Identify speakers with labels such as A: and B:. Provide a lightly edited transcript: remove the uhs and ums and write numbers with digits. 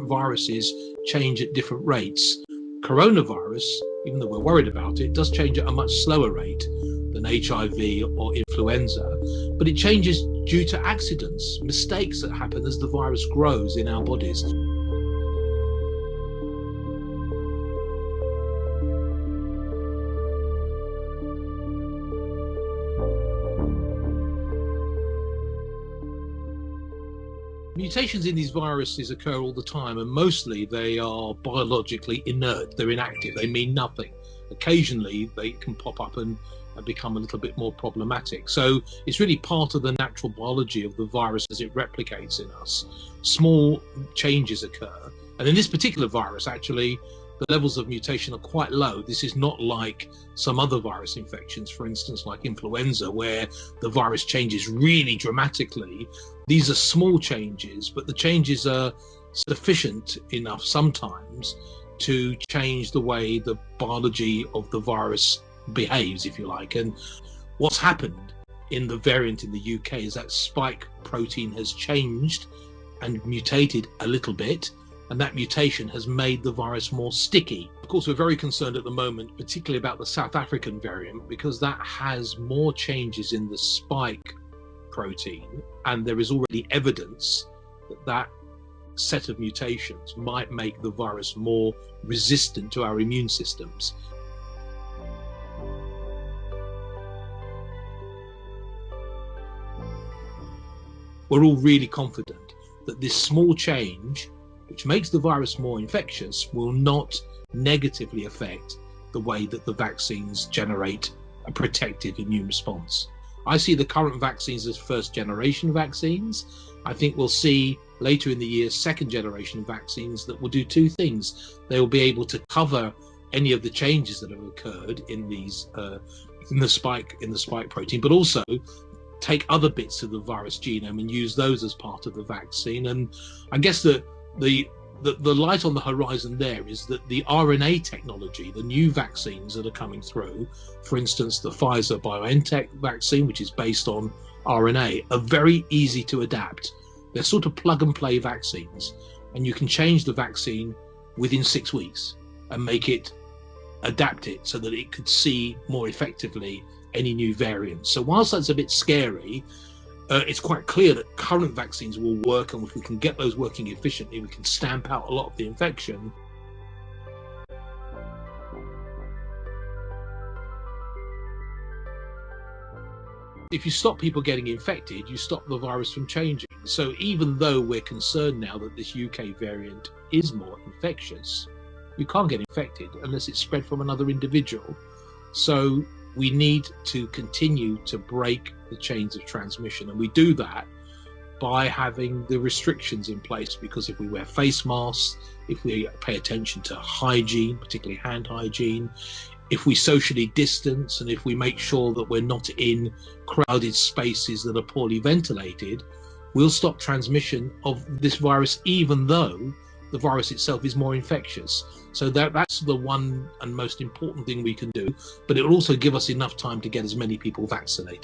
A: different viruses change at different rates. Coronavirus, even though we're worried about it, does change at a much slower rate than HIV or influenza, but it changes due to accidents, mistakes that happen as the virus grows in our bodies. Mutations in these viruses occur all the time, and mostly they are biologically inert. They're inactive. They mean nothing. Occasionally they can pop up and become a little bit more problematic. So it's really part of the natural biology of the virus as it replicates in us. Small changes occur, and in this particular virus, actually, the levels of mutation are quite low. This is not like some other virus infections, for instance, like influenza, where the virus changes really dramatically. These are small changes, but the changes are sufficient enough sometimes to change the way the biology of the virus behaves, if you like. And what's happened in the variant in the UK is that spike protein has changed and mutated a little bit, and that mutation has made the virus more sticky. Of course, we're very concerned at the moment, particularly about the South African variant, because that has more changes in the spike protein, and there is already evidence that that set of mutations might make the virus more resistant to our immune systems. We're all really confident that this small change, which makes the virus more infectious, will not negatively affect the way that the vaccines generate a protective immune response. I see the current vaccines as first generation vaccines. I think we'll see later in the year second generation vaccines that will do two things. They will be able to cover any of the changes that have occurred in these in the spike protein, but also take other bits of the virus genome and use those as part of the vaccine. And I guess that the light on the horizon there is that the RNA technology, the new vaccines that are coming through, for instance, the Pfizer-BioNTech vaccine, which is based on RNA, are very easy to adapt. They're sort of plug and play vaccines, and you can change the vaccine within 6 weeks and make it, adapt it so that it could see more effectively any new variants. So whilst that's a bit scary, it's quite clear that current vaccines will work, and if we can get those working efficiently, we can stamp out a lot of the infection. If you stop people getting infected, you stop the virus from changing. So even though we're concerned now that this UK variant is more infectious, you can't get infected unless it's spread from another individual. So we need to continue to break the chains of transmission, and we do that by having the restrictions in place, because if we wear face masks, if we pay attention to hygiene, particularly hand hygiene, if we socially distance, and if we make sure that we're not in crowded spaces that are poorly ventilated, we'll stop transmission of this virus, even though the virus itself is more infectious. So that's the one and most important thing we can do, but it will also give us enough time to get as many people vaccinated.